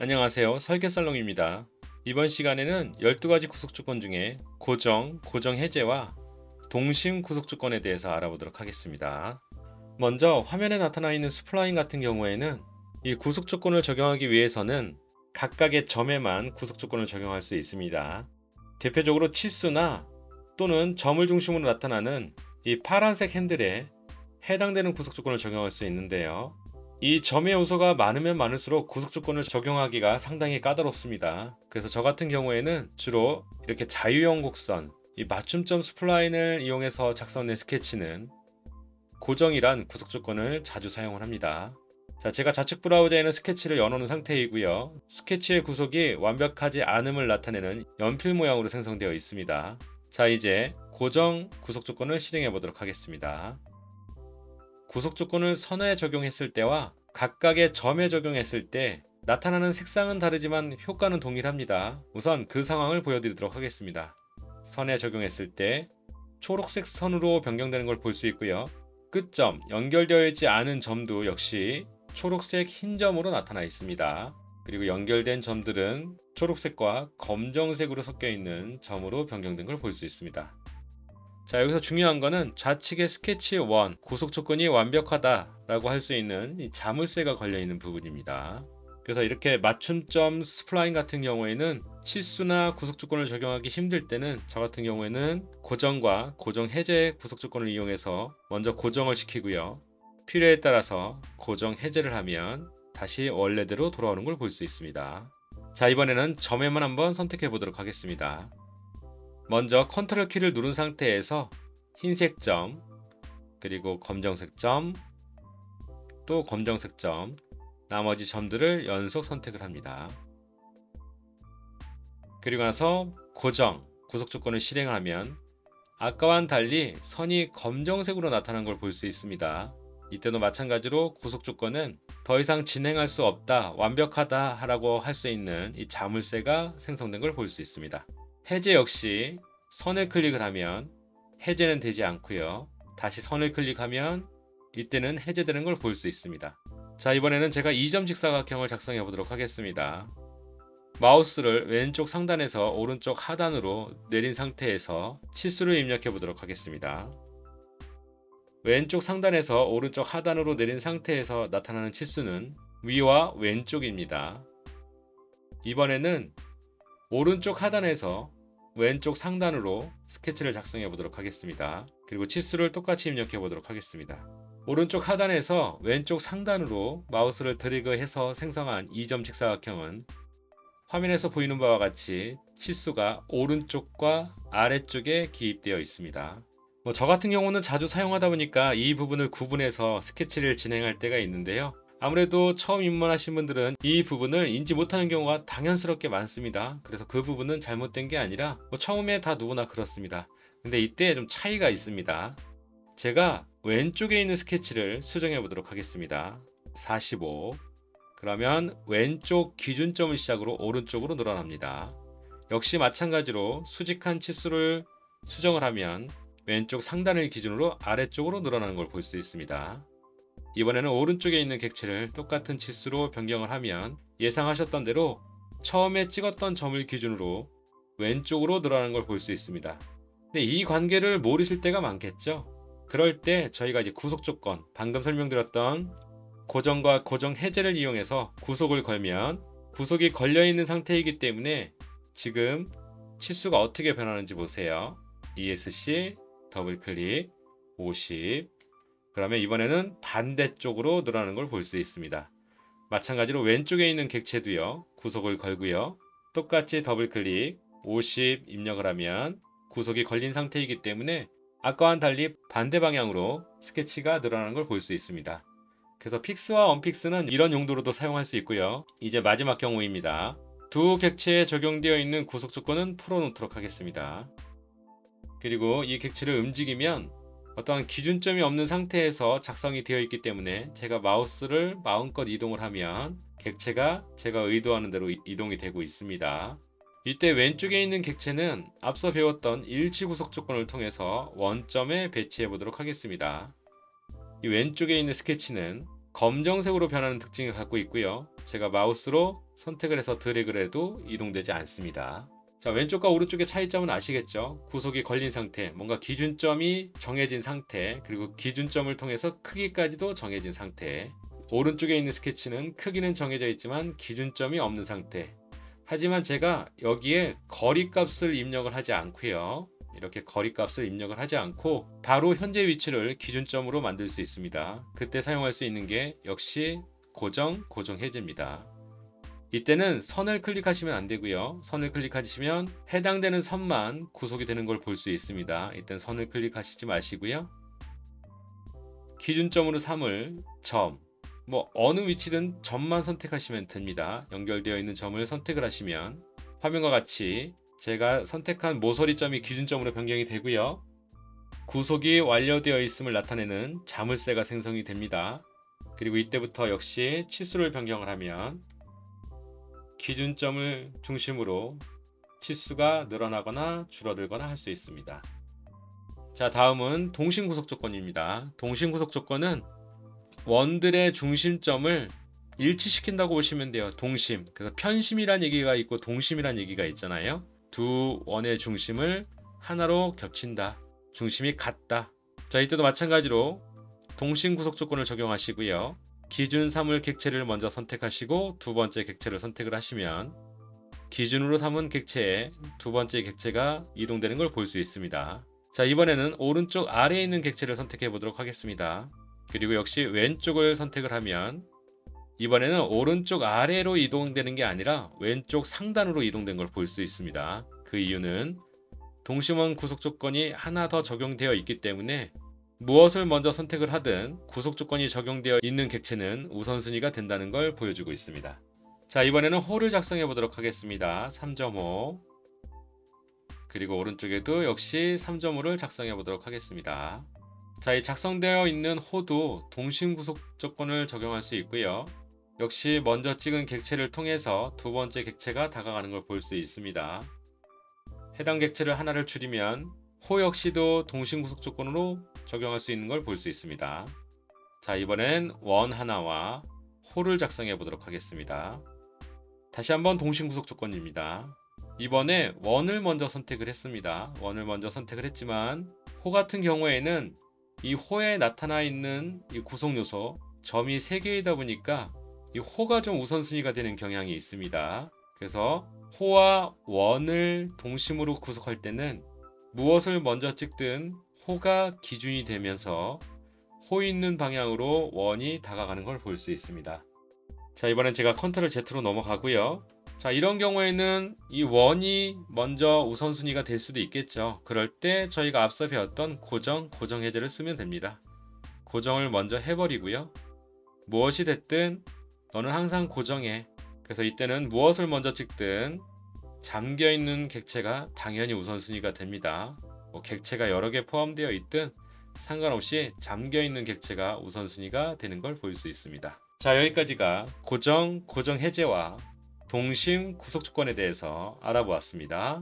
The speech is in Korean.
안녕하세요. 설계살롱입니다. 이번 시간에는 12가지 구속조건 중에 고정, 고정해제와 동심 구속조건에 대해서 알아보도록 하겠습니다. 먼저 화면에 나타나 있는 스플라인 같은 경우에는 이 구속조건을 적용하기 위해서는 각각의 점에만 구속조건을 적용할 수 있습니다. 대표적으로 치수나 또는 점을 중심으로 나타나는 이 파란색 핸들에 해당되는 구속조건을 적용할 수 있는데요. 이 점의 요소가 많으면 많을수록 구속조건을 적용하기가 상당히 까다롭습니다. 그래서 저 같은 경우에는 주로 이렇게 자유형 곡선, 이 맞춤점 스플라인을 이용해서 작성된 스케치는 고정이란 구속조건을 자주 사용을 합니다. 자, 제가 좌측 브라우저에는 스케치를 열어놓은 상태이고요. 스케치의 구속이 완벽하지 않음을 나타내는 연필 모양으로 생성되어 있습니다. 자, 이제 고정 구속조건을 실행해 보도록 하겠습니다. 구속조건을 선에 적용했을 때와 각각의 점에 적용했을 때 나타나는 색상은 다르지만 효과는 동일합니다. 우선 그 상황을 보여드리도록 하겠습니다. 선에 적용했을 때 초록색 선으로 변경되는 걸 볼 수 있고요. 끝점, 연결되어 있지 않은 점도 역시 초록색 흰 점으로 나타나 있습니다. 그리고 연결된 점들은 초록색과 검정색으로 섞여 있는 점으로 변경된 걸 볼 수 있습니다. 자, 여기서 중요한 거는 좌측의 스케치 1 구속조건이 완벽하다라고 할 수 있는 이 자물쇠가 걸려 있는 부분입니다. 그래서 이렇게 맞춤점 스플라인 같은 경우에는 치수나 구속조건을 적용하기 힘들 때는 저 같은 경우에는 고정과 고정 해제 구속조건을 이용해서 먼저 고정을 시키고요. 필요에 따라서 고정 해제를 하면 다시 원래대로 돌아오는 걸 볼 수 있습니다. 자, 이번에는 점에만 한번 선택해 보도록 하겠습니다. 먼저 컨트롤 키를 누른 상태에서 흰색 점, 그리고 검정색 점, 또 검정색 점, 나머지 점들을 연속 선택을 합니다. 그리고 나서 고정, 구속조건을 실행하면 아까와는 달리 선이 검정색으로 나타난 걸 볼 수 있습니다. 이때도 마찬가지로 구속조건은 더 이상 진행할 수 없다, 완벽하다 라고 할 수 있는 이 자물쇠가 생성된 걸 볼 수 있습니다. 해제 역시 선을 클릭을 하면 해제는 되지 않고요. 다시 선을 클릭하면 이때는 해제되는 걸 볼 수 있습니다. 자, 이번에는 제가 2점 직사각형을 작성해 보도록 하겠습니다. 마우스를 왼쪽 상단에서 오른쪽 하단으로 내린 상태에서 치수를 입력해 보도록 하겠습니다. 왼쪽 상단에서 오른쪽 하단으로 내린 상태에서 나타나는 치수는 위와 왼쪽입니다. 이번에는 오른쪽 하단에서 왼쪽 상단으로 스케치를 작성해 보도록 하겠습니다. 그리고 치수를 똑같이 입력해 보도록 하겠습니다. 오른쪽 하단에서 왼쪽 상단으로 마우스를 드래그해서 생성한 2점 직사각형은 화면에서 보이는 바와 같이 치수가 오른쪽과 아래쪽에 기입되어 있습니다. 저 같은 경우는 자주 사용하다 보니까 이 부분을 구분해서 스케치를 진행할 때가 있는데요. 아무래도 처음 입문하신 분들은 이 부분을 인지 못하는 경우가 당연스럽게 많습니다. 그래서 그 부분은 잘못된 게 아니라 처음에 다 누구나 그렇습니다. 근데 이때 좀 차이가 있습니다. 제가 왼쪽에 있는 스케치를 수정해 보도록 하겠습니다. 45. 그러면 왼쪽 기준점을 시작으로 오른쪽으로 늘어납니다. 역시 마찬가지로 수직한 치수를 수정을 하면 왼쪽 상단을 기준으로 아래쪽으로 늘어나는 걸 볼 수 있습니다. 이번에는 오른쪽에 있는 객체를 똑같은 치수로 변경을 하면 예상하셨던 대로 처음에 찍었던 점을 기준으로 왼쪽으로 늘어나는 걸 볼 수 있습니다. 근데 이 관계를 모르실 때가 많겠죠? 그럴 때 저희가 이제 구속조건, 방금 설명드렸던 고정과 고정 해제를 이용해서 구속을 걸면 구속이 걸려있는 상태이기 때문에 지금 치수가 어떻게 변하는지 보세요. ESC 더블클릭 50. 그러면 이번에는 반대쪽으로 늘어나는 걸 볼 수 있습니다. 마찬가지로 왼쪽에 있는 객체도요. 구속을 걸고요. 똑같이 더블클릭 50 입력을 하면 구속이 걸린 상태이기 때문에 아까와는 달리 반대 방향으로 스케치가 늘어나는 걸 볼 수 있습니다. 그래서 픽스와 언픽스는 이런 용도로도 사용할 수 있고요. 이제 마지막 경우입니다. 두 객체에 적용되어 있는 구속 조건은 풀어놓도록 하겠습니다. 그리고 이 객체를 움직이면 어떠한 기준점이 없는 상태에서 작성이 되어 있기 때문에 제가 마우스를 마음껏 이동을 하면 객체가 제가 의도하는 대로 이동이 되고 있습니다. 이때 왼쪽에 있는 객체는 앞서 배웠던 일치 구속 조건을 통해서 원점에 배치해 보도록 하겠습니다. 이 왼쪽에 있는 스케치는 검정색으로 변하는 특징을 갖고 있고요. 제가 마우스로 선택을 해서 드래그를 해도 이동되지 않습니다. 자, 왼쪽과 오른쪽의 차이점은 아시겠죠? 구속이 걸린 상태, 뭔가 기준점이 정해진 상태, 그리고 기준점을 통해서 크기까지도 정해진 상태. 오른쪽에 있는 스케치는 크기는 정해져 있지만 기준점이 없는 상태. 하지만 제가 여기에 거리값을 입력을 하지 않고요. 이렇게 거리값을 입력을 하지 않고 바로 현재 위치를 기준점으로 만들 수 있습니다. 그때 사용할 수 있는 게 역시 고정 해제입니다. 이때는 선을 클릭하시면 안 되고요. 선을 클릭하시면 해당되는 선만 구속이 되는 걸 볼 수 있습니다. 이땐 선을 클릭하시지 마시고요. 기준점으로 삼을 점, 어느 위치든 점만 선택하시면 됩니다. 연결되어 있는 점을 선택을 하시면 화면과 같이 제가 선택한 모서리점이 기준점으로 변경이 되고요. 구속이 완료되어 있음을 나타내는 자물쇠가 생성이 됩니다. 그리고 이때부터 역시 치수를 변경을 하면 기준점을 중심으로 치수가 늘어나거나 줄어들거나 할 수 있습니다. 자, 다음은 동심 구속 조건입니다. 동심 구속 조건은 원들의 중심점을 일치시킨다고 보시면 돼요. 동심. 그래서 편심이란 얘기가 있고 동심이란 얘기가 있잖아요. 두 원의 중심을 하나로 겹친다. 중심이 같다. 자, 이때도 마찬가지로 동심 구속 조건을 적용하시고요. 기준 삼을 객체를 먼저 선택하시고 두 번째 객체를 선택을 하시면 기준으로 삼은 객체에 두 번째 객체가 이동되는 걸 볼 수 있습니다. 자, 이번에는 오른쪽 아래에 있는 객체를 선택해 보도록 하겠습니다. 그리고 역시 왼쪽을 선택을 하면 이번에는 오른쪽 아래로 이동되는 게 아니라 왼쪽 상단으로 이동된 걸 볼 수 있습니다. 그 이유는 동심원 구속 조건이 하나 더 적용되어 있기 때문에 무엇을 먼저 선택을 하든 구속 조건이 적용되어 있는 객체는 우선순위가 된다는 걸 보여주고 있습니다. 자, 이번에는 호를 작성해 보도록 하겠습니다. 3.5 그리고 오른쪽에도 역시 3.5를 작성해 보도록 하겠습니다. 자, 이 작성되어 있는 호도 동심 구속 조건을 적용할 수 있고요. 역시 먼저 찍은 객체를 통해서 두 번째 객체가 다가가는 걸 볼 수 있습니다. 해당 객체를 하나를 줄이면 호 역시도 동심 구속 조건으로 적용할 수 있는 걸 볼 수 있습니다. 자, 이번엔 원 하나와 호를 작성해 보도록 하겠습니다. 다시 한번 동심 구속 조건입니다. 이번에 원을 먼저 선택을 했습니다. 원을 먼저 선택을 했지만 호 같은 경우에는 이 호에 나타나 있는 이 구속 요소 점이 3개이다 보니까 이 호가 좀 우선순위가 되는 경향이 있습니다. 그래서 호와 원을 동심으로 구속할 때는 무엇을 먼저 찍든 호가 기준이 되면서 호 있는 방향으로 원이 다가가는 걸 볼 수 있습니다. 자, 이번엔 제가 컨트롤 Z로 넘어가고요. 자, 이런 경우에는 이 원이 먼저 우선순위가 될 수도 있겠죠. 그럴 때 저희가 앞서 배웠던 고정 해제를 쓰면 됩니다. 고정을 먼저 해버리고요. 무엇이 됐든 너는 항상 고정해. 그래서 이때는 무엇을 먼저 찍든 잠겨있는 객체가 당연히 우선순위가 됩니다. 객체가 여러 개 포함되어 있든 상관없이 잠겨있는 객체가 우선순위가 되는 걸 볼 수 있습니다. 자, 여기까지가 고정 해제와 동심 구속 조건에 대해서 알아보았습니다.